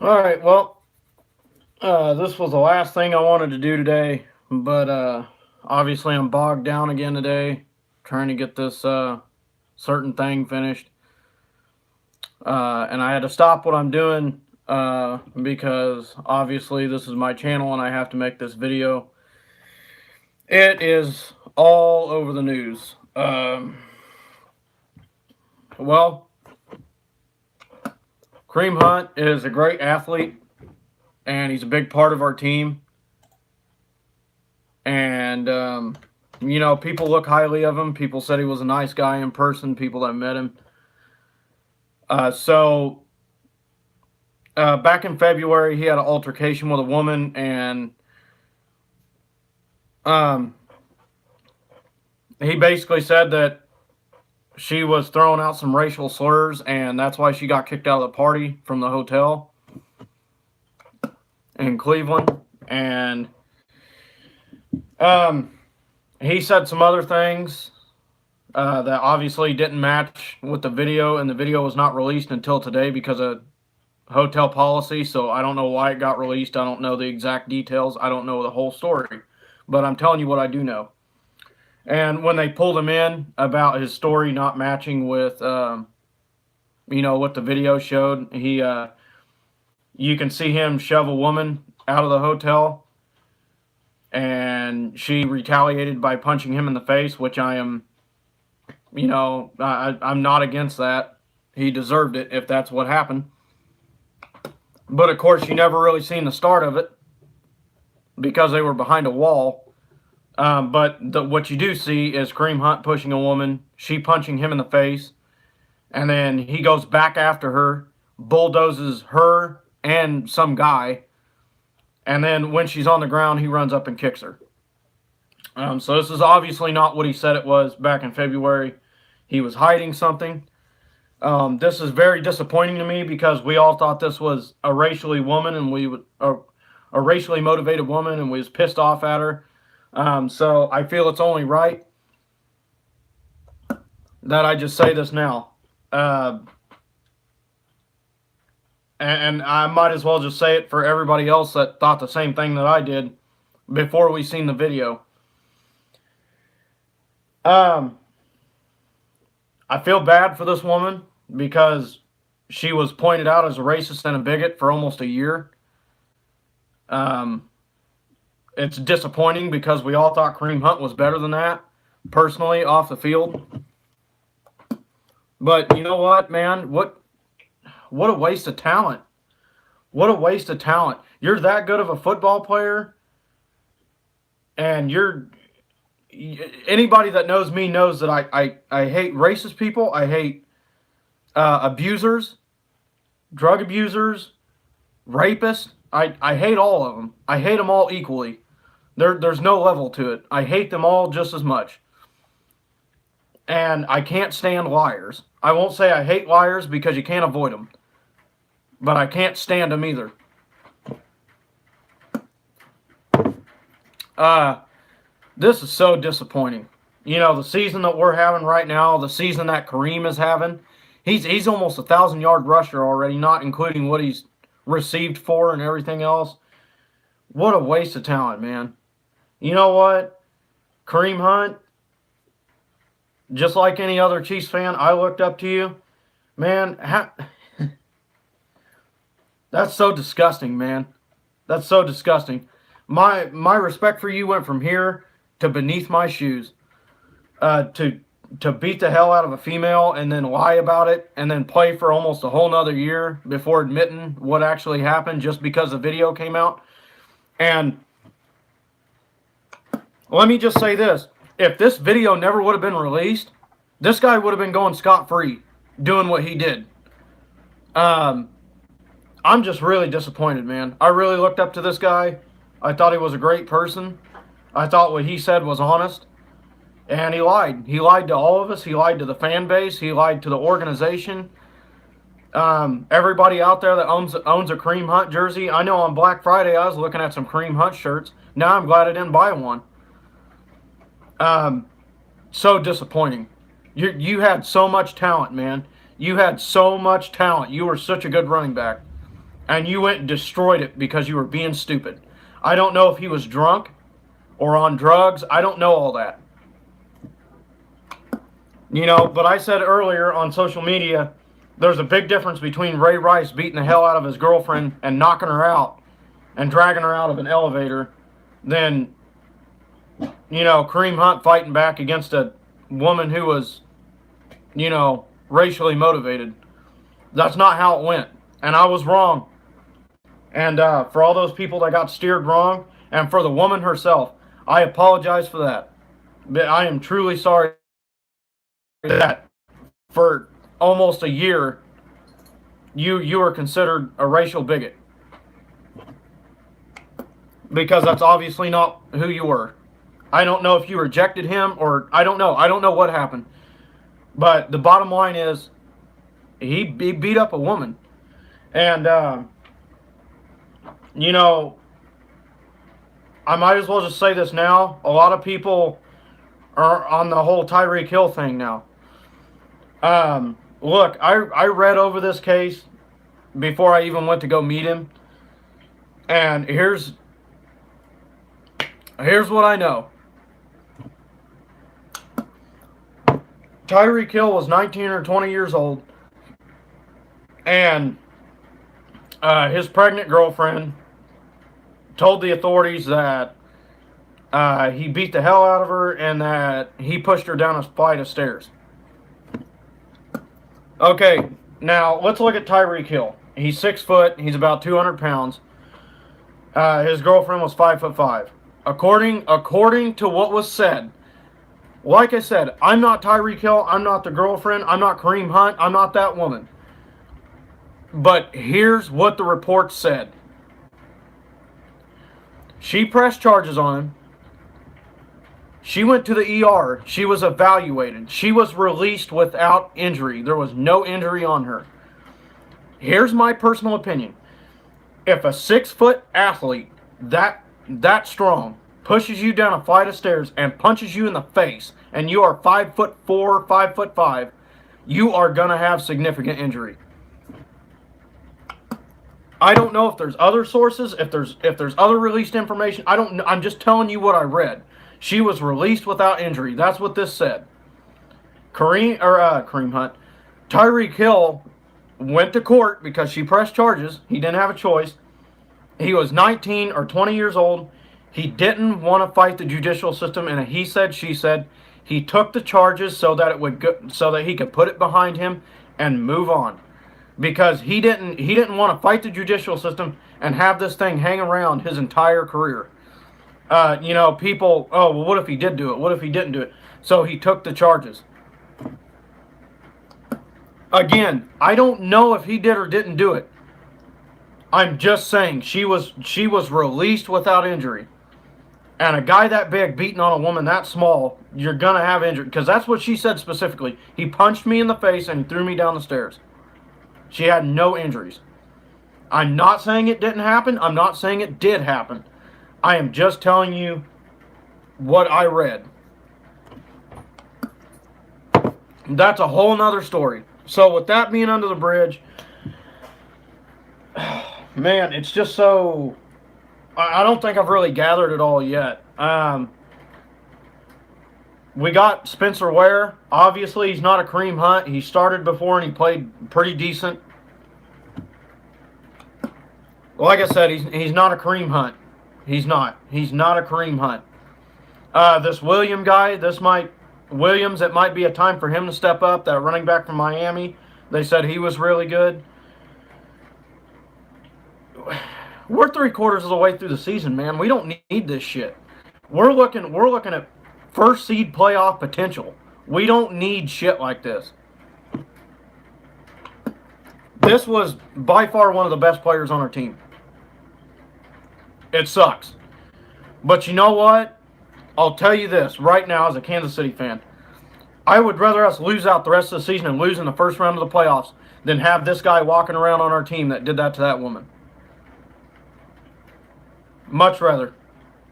All right, well, this was the last thing I wanted to do today, but obviously I'm bogged down again today trying to get this certain thing finished. And I had to stop what I'm doing because obviously this is my channel and I have to make this video. It is all over the news. Well, Kareem Hunt is a great athlete and he's a big part of our team. And people look highly of him. People said he was a nice guy in person. People that met him. Back in February, he had an altercation with a woman, and um, he basically said that she was throwing out some racial slurs, and that's why she got kicked out of the party from the hotel in Cleveland. And he said some other things that obviously didn't match with the video, and the video was not released until today because of hotel policy. So I don't know why it got released. I don't know the exact details. I don't know the whole story, but I'm telling you what I do know. And when they pulled him in about his story not matching with, what the video showed, you can see him shove a woman out of the hotel, and she retaliated by punching him in the face, which I am, I'm not against that. He deserved it if that's what happened. But of course, you never really seen the start of it because they were behind a wall. What you do see is Kareem Hunt pushing a woman, she punching him in the face, and then he goes back after her, bulldozes her and some guy, and then when she's on the ground, he runs up and kicks her. So this is obviously not what he said it was back in February. He was hiding something. This is very disappointing to me because we all thought this was a racially woman, and a racially motivated woman, and we was pissed off at her. So I feel it's only right that I just say this now. And I might as well just say it for everybody else that thought the same thing that I did before we seen the video. I feel bad for this woman because she was pointed out as a racist and a bigot for almost a year. It's disappointing because we all thought Kareem Hunt was better than that, personally, off the field. But you know what, man? What a waste of talent. What a waste of talent. You're that good of a football player, and anybody that knows me knows that I hate racist people. I hate abusers, drug abusers, rapists. I hate all of them. I hate them all equally. There's no level to it. I hate them all just as much. And I can't stand liars. I won't say I hate liars because you can't avoid them. But I can't stand them either. This is so disappointing. The season that we're having right now, the season that Kareem is having, he's almost 1,000-yard rusher already, not including what he's received for and everything else. What a waste of talent, man. You know what? Kareem Hunt, just like any other Chiefs fan, I looked up to you. Man, that's so disgusting, man. That's so disgusting. My respect for you went from here to beneath my shoes. To beat the hell out of a female and then lie about it and then play for almost a whole nother year before admitting what actually happened just because the video came out. And let me just say this. If this video never would have been released, this guy would have been going scot-free doing what he did. I'm just really disappointed, man. I really looked up to this guy. I thought he was a great person. I thought what he said was honest. And he lied. He lied to all of us. He lied to the fan base. He lied to the organization. Everybody out there that owns a Kareem Hunt jersey. I know on Black Friday I was looking at some Kareem Hunt shirts. Now I'm glad I didn't buy one. So disappointing. You had so much talent, man. You had so much talent. You were such a good running back. and you went and destroyed it because you were being stupid. I don't know if he was drunk or on drugs. I don't know all that. You know, but I said earlier on social media, there's a big difference between Ray Rice beating the hell out of his girlfriend and knocking her out and dragging her out of an elevator than, you know, Kareem Hunt fighting back against a woman who was, you know, racially motivated. That's not how it went. And I was wrong. And for all those people that got steered wrong, and for the woman herself, I apologize for that. But I am truly sorry that for almost a year, you were considered a racial bigot. Because that's obviously not who you were. I don't know if you rejected him or I don't know. I don't know what happened. But the bottom line is he beat up a woman. And, you know, I might as well just say this now. A lot of people are on the whole Tyreek Hill thing now. Look, I read over this case before I even went to go meet him. And here's what I know. Tyreek Hill was 19 or 20 years old. And his pregnant girlfriend told the authorities that he beat the hell out of her and that he pushed her down a flight of stairs. Okay, now let's look at Tyreek Hill. He's 6 foot. He's about 200 pounds. His girlfriend was 5'5". According to what was said, like I said, I'm not Tyreek Hill. I'm not the girlfriend. I'm not Kareem Hunt. I'm not that woman. But here's what the report said. She pressed charges on him. She went to the ER. She was evaluated. She was released without injury. There was no injury on her. Here's my personal opinion. If a 6 foot athlete that strong pushes you down a flight of stairs and punches you in the face, and you are 5'4", 5'5", you are gonna have significant injury. I don't know if there's other sources, if there's other released information. I'm just telling you what I read. She was released without injury. That's what this said. Kareem Hunt, Tyreek Hill went to court because she pressed charges. He didn't have a choice. He was 19 or 20 years old. He didn't want to fight the judicial system, and he said, she said. He took the charges so that he could put it behind him and move on, because he didn't want to fight the judicial system and have this thing hang around his entire career. You know, people, oh, well, what if he did do it? What if he didn't do it? So he took the charges. Again, I don't know if he did or didn't do it. I'm just saying she was released without injury. And a guy that big beating on a woman that small, you're going to have injury. Because that's what she said specifically. He punched me in the face and he threw me down the stairs. She had no injuries. I'm not saying it didn't happen. I'm not saying it did happen. I am just telling you what I read. That's a whole nother story. So with that being under the bridge, man, it's just so... I don't think I've really gathered it all yet. We got Spencer Ware. Obviously, he's not a Kareem Hunt. He started before and he played pretty decent. Like I said, he's not a Kareem Hunt. He's not. He's not a Kareem Hunt. This Williams guy, it might be a time for him to step up. That running back from Miami, they said he was really good. We're 3/4 of the way through the season, man. We don't need this shit. We're looking at first seed playoff potential. We don't need shit like this. This was by far one of the best players on our team. It sucks. But you know what? I'll tell you this right now as a Kansas City fan. I would rather us lose out the rest of the season and lose in the first round of the playoffs than have this guy walking around on our team that did that to that woman. Much rather.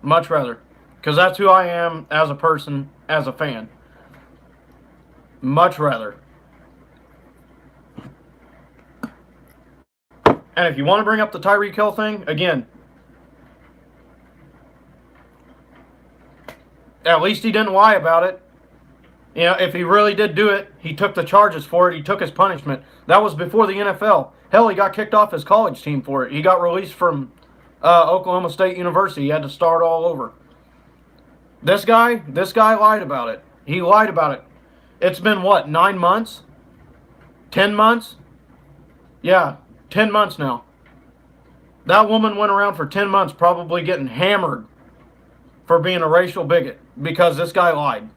Much rather. Because that's who I am as a person, as a fan. Much rather. And if you want to bring up the Tyreek Hill thing, again, at least he didn't lie about it. You know, if he really did do it, he took the charges for it. He took his punishment. That was before the NFL. Hell, he got kicked off his college team for it. He got released from Oklahoma State University. He had to start all over. This guy lied about it. He lied about it. It's been what, 9 months? 10 months? Yeah, 10 months now. That woman went around for 10 months probably getting hammered for being a racial bigot because this guy lied.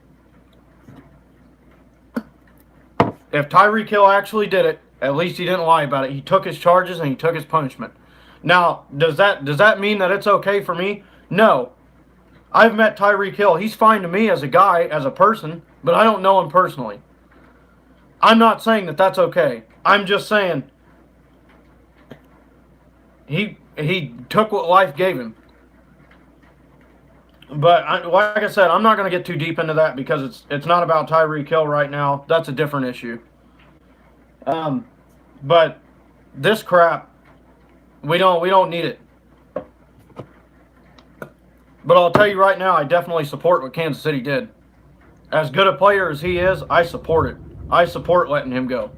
If Tyreek Hill actually did it, at least he didn't lie about it. He took his charges and he took his punishment. Now, does that mean that it's okay for me? No. I've met Tyreek Hill. He's fine to me as a guy, as a person, but I don't know him personally. I'm not saying that that's okay. I'm just saying he took what life gave him. But like I said, I'm not going to get too deep into that because it's not about Tyreek Hill right now. That's a different issue. But this crap, we don't need it. But I'll tell you right now, I definitely support what Kansas City did. As good a player as he is, I support it. I support letting him go.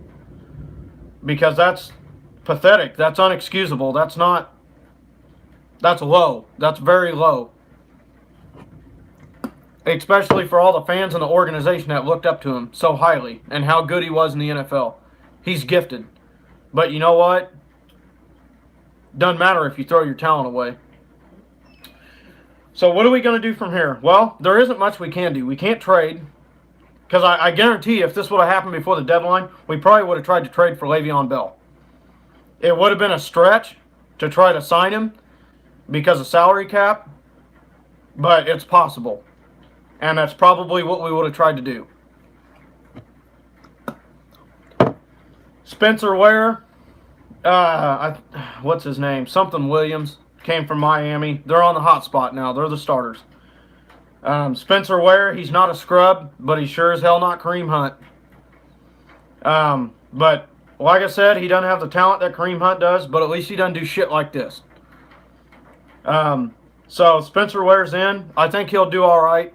Because that's pathetic. That's unexcusable. That's low. That's very low. Especially for all the fans and the organization that looked up to him so highly and how good he was in the NFL. He's gifted. But you know what? Doesn't matter if you throw your talent away. So what are we going to do from here? Well, there isn't much we can do. We can't trade. Because I guarantee you, if this would have happened before the deadline, we probably would have tried to trade for Le'Veon Bell. It would have been a stretch to try to sign him because of salary cap. But it's possible. And that's probably what we would have tried to do. Spencer Ware, what's his name? Something Williams, came from Miami. They're on the hot spot now. They're the starters. Spencer Ware, he's not a scrub, but he's sure as hell not Kareem Hunt. But like I said, he doesn't have the talent that Kareem Hunt does, but at least he doesn't do shit like this. So Spencer Ware's in. I think he'll do all right.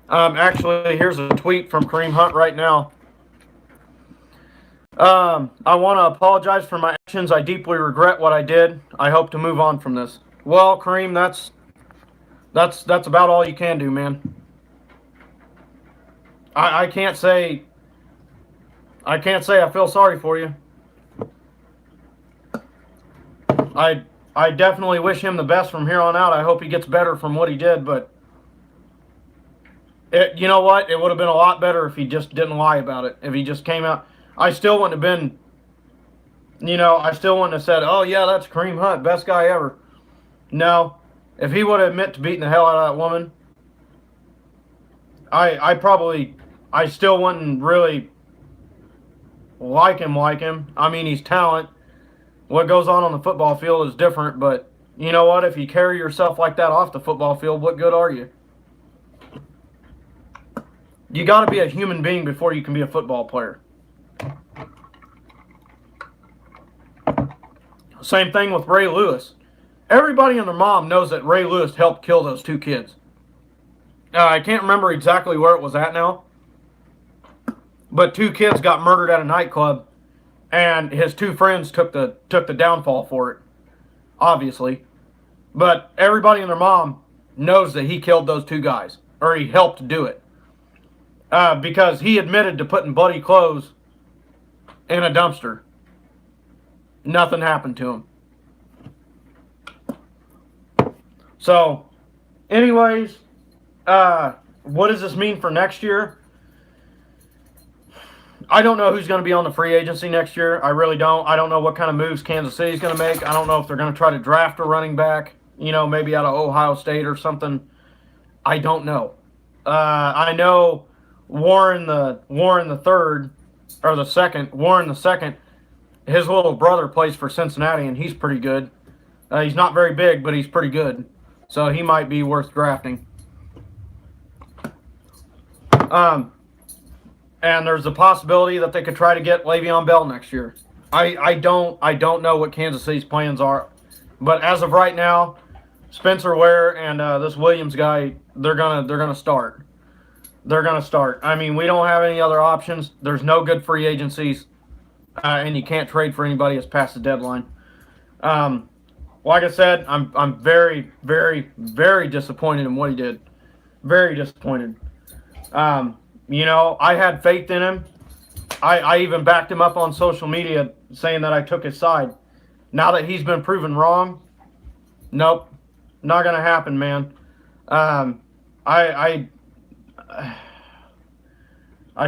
Actually, here's a tweet from Kareem Hunt right now. I want to apologize for my actions. I deeply regret what I did. I hope to move on from this. Well, Kareem, that's about all you can do, man. I can't say I feel sorry for you. I definitely wish him the best from here on out. I hope he gets better from what he did, but you know what? It would have been a lot better if he just didn't lie about it. If he just came out. I still wouldn't have been, I still wouldn't have said, oh, yeah, that's Kareem Hunt, best guy ever. No. If he would have admitted to beating the hell out of that woman, I still wouldn't really like him. I mean, he's talent. What goes on the football field is different, but you know what? If you carry yourself like that off the football field, what good are you? You got to be a human being before you can be a football player. Same thing with Ray Lewis. Everybody and their mom knows that Ray Lewis helped kill those two kids. I can't remember exactly where it was at now, but two kids got murdered at a nightclub, and his two friends took the downfall for it, obviously. But everybody and their mom knows that he killed those two guys, or he helped do it, because he admitted to putting bloody clothes in a dumpster. Nothing happened to him. So, anyways, what does this mean for next year? I don't know who's going to be on the free agency next year. I really don't. I don't know what kind of moves Kansas City's going to make. I don't know if they're going to try to draft a running back, maybe out of Ohio State or something. I don't know. I know Warren the second, his little brother plays for Cincinnati, and he's pretty good. He's not very big, but he's pretty good. So he might be worth drafting. And there's a possibility that they could try to get Le'Veon Bell next year. I don't know what Kansas City's plans are, but as of right now, Spencer Ware and this Williams guy, they're gonna start. They're gonna start. I mean, we don't have any other options. There's no good free agencies, and you can't trade for anybody that's past the deadline. Like I said, I'm very, very, very disappointed in what he did. Very disappointed. I had faith in him. I even backed him up on social media saying that I took his side. Now that he's been proven wrong, nope, not gonna happen, man. I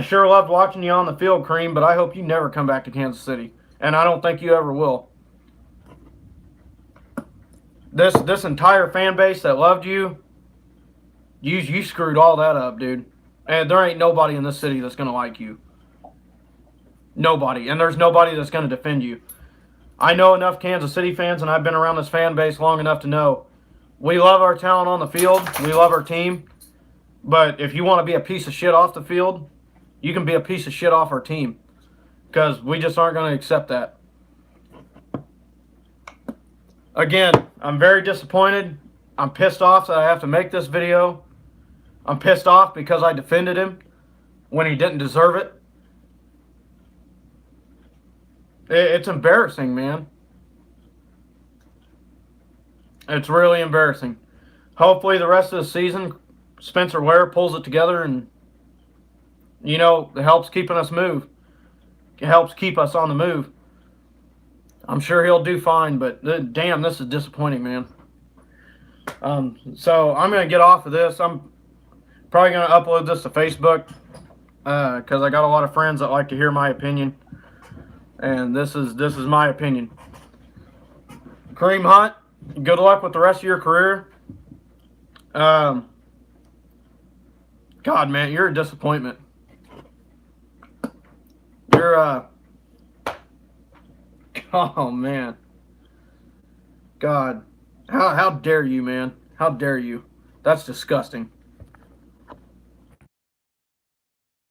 sure loved watching you on the field, Kareem, but I hope you never come back to Kansas City, and I don't think you ever will. This entire fan base that loved you, you screwed all that up, dude. And there ain't nobody in this city that's gonna like you. Nobody, and there's nobody that's gonna defend you. I know enough Kansas City fans, and I've been around this fan base long enough to know we love our talent on the field, we love our team, but if you want to be a piece of shit off the field, you can be a piece of shit off our team, because we just aren't going to accept that. Again, I'm very disappointed. I'm pissed off that I have to make this video. I'm pissed off because I defended him when he didn't deserve it. It's embarrassing, man. It's really embarrassing. Hopefully the rest of the season, Spencer Ware pulls it together and, it helps keeping us move. It helps keep us on the move. I'm sure he'll do fine, but damn, this is disappointing, man. So I'm going to get off of this. I'm probably going to upload this to Facebook because I got a lot of friends that like to hear my opinion. And this is my opinion. Kareem Hunt, good luck with the rest of your career. God, man, you're a disappointment. You're oh man, God, how dare you, man? How dare you? That's disgusting.